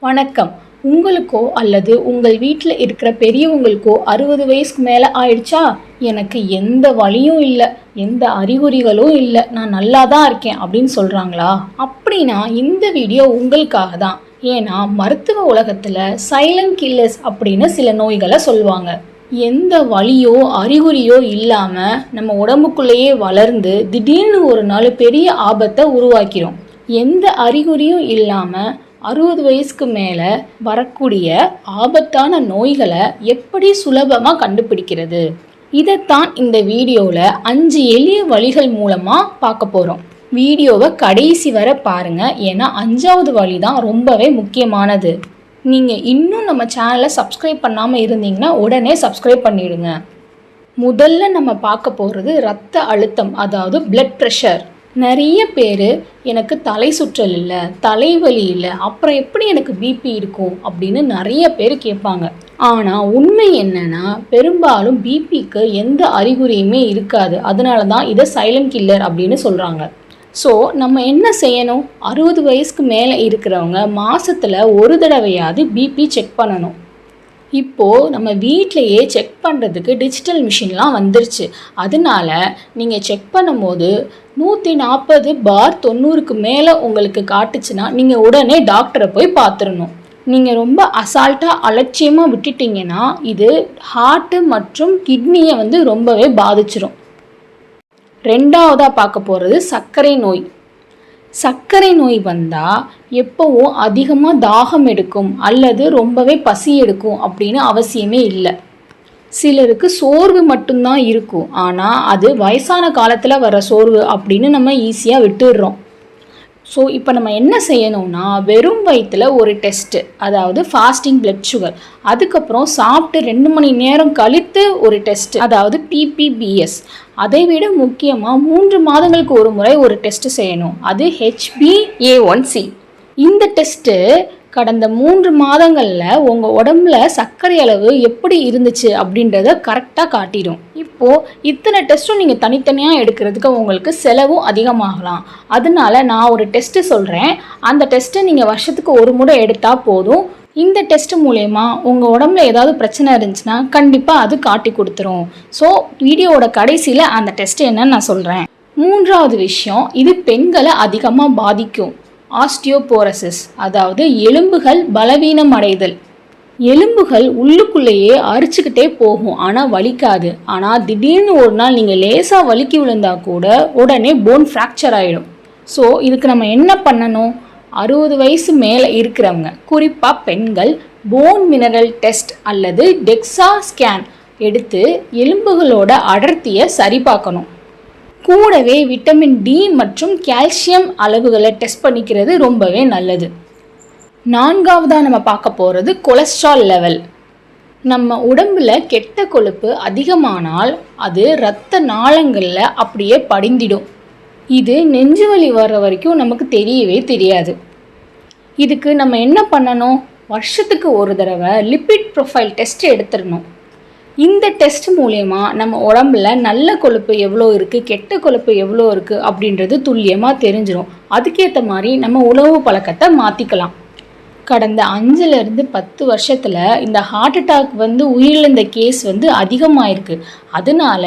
வணக்கம். உங்களுக்கோ அல்லது உங்கள் வீட்டில் இருக்கிற பெரியவங்களுக்கோ 60 வயசுக்கு மேலே ஆயிடுச்சா, எனக்கு எந்த வலியும் இல்லை, எந்த அறிகுறிகளும் இல்லை, நான் நல்லா தான் இருக்கேன் அப்படின்னு சொல்கிறாங்களா? அப்படின்னா இந்த வீடியோ உங்களுக்காக தான். ஏன்னா மருத்துவ உலகத்தில் சைலண்ட் கில்லர்ஸ் அப்படின்னு சில நோய்களை சொல்லுவாங்க. எந்த வலியோ அறிகுறியோ இல்லாமல் நம்ம உடம்புக்குள்ளேயே வளர்ந்து திடீர்னு ஒரு நாள் பெரிய ஆபத்தை உருவாக்கிறோம். எந்த அறிகுறியும் இல்லாமல் 60 வயசுக்கு மேலே வரக்கூடிய ஆபத்தான நோய்களை எப்படி சுலபமாக கண்டுபிடிக்கிறது, இதைத்தான் இந்த வீடியோவில் 5 எளிய வழிகள் மூலமாக பார்க்க போகிறோம். வீடியோவை கடைசி வரை பாருங்கள், ஏன்னா 5வது வழி தான் ரொம்பவே முக்கியமானது. நீங்கள் இன்னும் நம்ம சேனலை சப்ஸ்கிரைப் பண்ணாமல் இருந்தீங்கன்னா உடனே சப்ஸ்கிரைப் பண்ணிவிடுங்க. முதல்ல நம்ம பார்க்க போகிறது ரத்த அழுத்தம், அதாவது பிளட் ப்ரெஷர். நிறைய பேர் எனக்கு தலை சுற்றல் இல்லை, தலைவலி இல்லை, அப்புறம் எப்படி எனக்கு பிபி இருக்கும் அப்படின்னு நிறைய பேர் கேட்பாங்க. ஆனால் உண்மை என்னன்னா, பெரும்பாலும் பிபிக்கு எந்த அறிகுறியுமே இருக்காது. அதனால தான் இதை சைலண்ட் கில்லர் அப்படின்னு சொல்கிறாங்க. ஸோ நம்ம என்ன செய்யணும்? 60 வயசுக்கு மேலே இருக்கிறவங்க மாதத்தில் ஒரு தடவையாவது பிபி செக் பண்ணணும். இப்போது நம்ம வீட்டிலையே செக் பண்ணுறதுக்கு டிஜிட்டல் மிஷின்லாம் வந்துருச்சு. அதனால நீங்கள் செக் பண்ணும்போது 140/90க்கு மேலே உங்களுக்கு காட்டுச்சுன்னா நீங்கள் உடனே டாக்டரை போய் பார்த்துடணும். நீங்கள் ரொம்ப அசால்ட்டாக அலட்சியமாக விட்டுட்டிங்கன்னா இது ஹார்ட்டு மற்றும் கிட்னியை ரொம்பவே பாதிச்சிடும். ரெண்டாவதாக பார்க்க போகிறது சர்க்கரை நோய். சர்க்கரை நோய் வந்தால் எப்போவும் அதிகமாக தாகம் எடுக்கும் அல்லது ரொம்பவே பசி எடுக்கும் அப்படின்னு அவசியமே இல்லை. சிலருக்கு சோர்வு மட்டும்தான் இருக்கும், ஆனால் அது வயசான காலத்தில் வர சோர்வு அப்படின்னு நம்ம ஈஸியாக விட்டுடுறோம். ஸோ இப்போ நம்ம என்ன செய்யணும்னா, வெறும் வயிற்றில் ஒரு டெஸ்ட்டு, அதாவது ஃபாஸ்டிங் பிளட் சுகர், அதுக்கப்புறம் சாப்பிட்டு 2 மணி நேரம் கழித்து ஒரு டெஸ்ட்டு, அதாவது PPBS. அதை விட முக்கியமாக 3 மாதங்களுக்கு ஒரு முறை ஒரு டெஸ்ட்டு செய்யணும், அது HbA1c. இந்த டெஸ்ட்டு கடந்த 3 மாதங்களில் உங்கள் உடம்புல சர்க்கரை அளவு எப்படி இருந்துச்சு அப்படின்றத கரெக்டாக காட்டிடும். இப்போது இத்தனை டெஸ்ட்டும் நீங்கள் தனித்தனியாக எடுக்கிறதுக்கு உங்களுக்கு செலவும் அதிகமாகலாம். அதனால நான் ஒரு டெஸ்ட்டு சொல்கிறேன், அந்த டெஸ்ட்டை நீங்கள் வருஷத்துக்கு ஒரு முறை எடுத்தால் போதும். இந்த டெஸ்ட் மூலயமா உங்கள் உடம்புல ஏதாவது பிரச்சனை இருந்துச்சுன்னா கண்டிப்பாக அது காட்டி கொடுத்துரும். ஸோ வீடியோவோட கடைசியில் அந்த டெஸ்ட் என்னன்னு நான் சொல்கிறேன். 3வது விஷயம், இது பெண்களை அதிகமாக பாதிக்கும். ஆஸ்டியோபோரோசிஸ், அதாவது எலும்புகள் பலவீனம் அடைதல். எலும்புகள் உள்ளுக்குள்ளேயே அரிச்சுக்கிட்டே போகும், ஆனால் வலிக்காது. ஆனால் திடீர்னு ஒரு நாள் நீங்கள் லேசாக வலிக்கி விழுந்தா கூட உடனே போன் ஃப்ராக்சர் ஆகிடும். ஸோ இதுக்கு நம்ம என்ன பண்ணணும்? 60 வயசு மேலே இருக்கிறவங்க, குறிப்பாக பெண்கள், போன் மினரல் டெஸ்ட் அல்லது டெக்ஸா ஸ்கேன் எடுத்து எலும்புகளோட அடர்த்தியை சரி பார்க்கணும். கூடவே விட்டமின் D மற்றும் கால்சியம் அளவுகளை டெஸ்ட் பண்ணிக்கிறது ரொம்பவே நல்லது. 4வதாக நம்ம பார்க்க போகிறது கொலஸ்ட்ரால் லெவல். நம்ம உடம்புல கெட்ட கொழுப்பு அதிகமானால் அது இரத்த நாளங்களில் அப்படியே படிந்திடும். இது நெஞ்சு வலி வர்ற வரைக்கும் நமக்கு தெரியவே தெரியாது. இதுக்கு நம்ம என்ன பண்ணணும்? வருஷத்துக்கு ஒரு தடவை லிபிட் ப்ரொஃபைல் டெஸ்ட் எடுத்துடணும். இந்த டெஸ்ட் மூலயமா நம்ம உடம்புல நல்ல கொழுப்பு எவ்வளோ இருக்குது, கெட்ட கொழுப்பு எவ்வளோ இருக்குது அப்படின்றது துல்லியமாக தெரிஞ்சிடும். அதுக்கேற்ற மாதிரி நம்ம உணவு பழக்கத்தை மாற்றிக்கலாம். கடந்த 5லேருந்து 10 வருஷத்தில் இந்த ஹார்ட் அட்டாக் உயிரிழந்த கேஸ் அதிகமாயிருக்கு. அதனால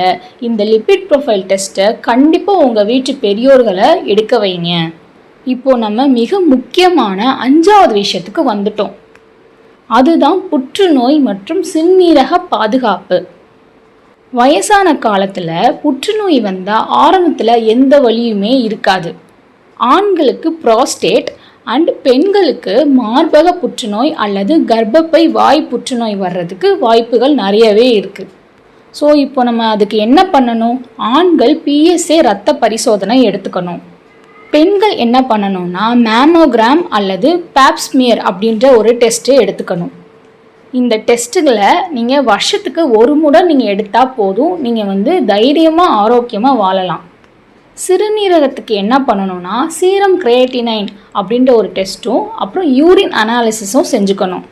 இந்த லிபிட் ப்ரொஃபைல் டெஸ்ட்டை கண்டிப்பாக உங்கள் வீட்டு பெரியோர்களை எடுக்க வைங்க. இப்போது நம்ம மிக முக்கியமான 5வது விஷயத்துக்கு வந்துட்டோம். அதுதான் புற்றுநோய் மற்றும் சிறுநீரக பாதுகாப்பு. வயசான காலத்தில் புற்றுநோய் வந்தால் ஆரம்பத்தில் எந்த வலியுமே இருக்காது. ஆண்களுக்கு புரோஸ்டேட் அண்ட் பெண்களுக்கு மார்பக புற்றுநோய் அல்லது கர்ப்பப்பை வாய் புற்றுநோய் வர்றதுக்கு வாய்ப்புகள் நிறையவே இருக்குது. ஸோ இப்போ நம்ம அதுக்கு என்ன பண்ணணும்? ஆண்கள் PSA இரத்த பரிசோதனை எடுத்துக்கணும். பெண்கள் என்ன பண்ணணும்னா மேமோகிராம் அல்லது பேப்ஸ்மியர் அப்படின்ற ஒரு டெஸ்ட்டு எடுத்துக்கணும். இந்த டெஸ்ட்டுகளை நீங்கள் வருஷத்துக்கு ஒரு முறை நீங்கள் எடுத்தால் போதும். நீங்கள் தைரியமாக ஆரோக்கியமாக வாழலாம். சிறுநீரகத்துக்கு என்ன பண்ணணும்னா சீரம் கிரியேட்டினைன் அப்படின்ற ஒரு டெஸ்ட்டும் அப்புறம் யூரின் அனாலிசிஸும் செஞ்சுக்கணும்.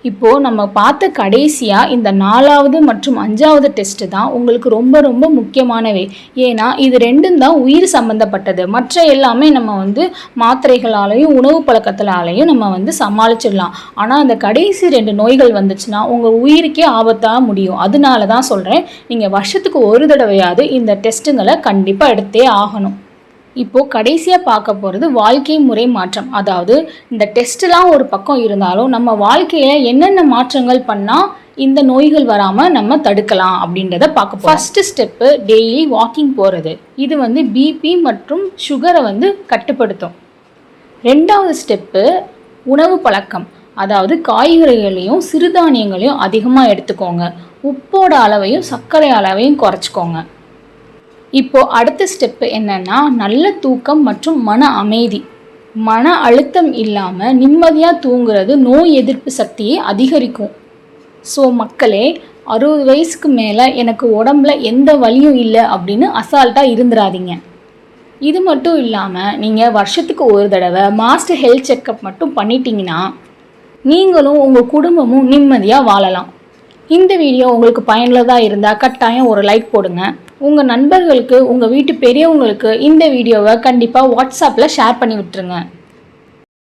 இப்போது நம்ம பார்த்த கடைசியாக இந்த 4வது மற்றும் 5வது டெஸ்ட்டு தான் உங்களுக்கு ரொம்ப ரொம்ப முக்கியமானவை. ஏன்னா இது ரெண்டும் தான் உயிர் சம்மந்தப்பட்டது. மற்ற எல்லாமே நம்ம வந்து மாத்திரைகளாலையும் உணவு பழக்கத்தினாலையும் நம்ம சமாளிச்சிடலாம். ஆனால் அந்த கடைசி 2 நோய்கள் வந்துச்சுன்னா உங்கள் உயிருக்கே ஆபத்தாக முடியும். அதனால தான் சொல்கிறேன், நீங்கள் வருஷத்துக்கு ஒரு தடவையாவது இந்த டெஸ்ட்டுங்களை கண்டிப்பாக எடுத்தே ஆகணும். இப்போது கடைசியாக பார்க்க போகிறது வாழ்க்கை முறை மாற்றம். அதாவது இந்த டெஸ்ட்லாம் ஒரு பக்கம் இருந்தாலும் நம்ம வாழ்க்கையில் என்னென்ன மாற்றங்கள் பண்ணால் இந்த நோய்கள் வராமல் நம்ம தடுக்கலாம் அப்படின்றத பார்க்க போகிறோம். ஃபஸ்ட்டு ஸ்டெப்பு டெய்லி வாக்கிங் போகிறது. இது பிபி மற்றும் சுகரை கட்டுப்படுத்தும். 2வது ஸ்டெப்பு உணவு பழக்கம். அதாவது காய்கறிகளையும் சிறுதானியங்களையும் அதிகமாக எடுத்துக்கோங்க. உப்போட அளவையும் சர்க்கரை அளவையும் குறைச்சிக்கோங்க. இப்போது அடுத்த ஸ்டெப்பு என்னென்னா நல்ல தூக்கம் மற்றும் மன அமைதி. மன அழுத்தம் இல்லாமல் நிம்மதியாக தூங்குறது நோய் எதிர்ப்பு சக்தியை அதிகரிக்கும். ஸோ மக்களே, 60 வயசுக்கு மேலே எனக்கு உடம்புல எந்த வலியும் இல்லை அப்படின்னு அசால்ட்டாக இருந்துடாதீங்க. இது மட்டும் இல்லாமல் நீங்கள் வருஷத்துக்கு ஒரு தடவை மாஸ்டர் ஹெல்த் செக்கப் மட்டும் பண்ணிட்டீங்கன்னா நீங்களும் உங்கள் குடும்பமும் நிம்மதியாக வாழலாம். இந்த வீடியோ உங்களுக்கு பயனுள்ளதாக இருந்தால் கட்டாயம் ஒரு லைக் போடுங்க. உங்கள் நண்பர்களுக்கு, உங்கள் வீட்டு பெரியவங்களுக்கு இந்த வீடியோவை கண்டிப்பாக வாட்ஸ்அப்பில் ஷேர் பண்ணி விட்டுருங்க.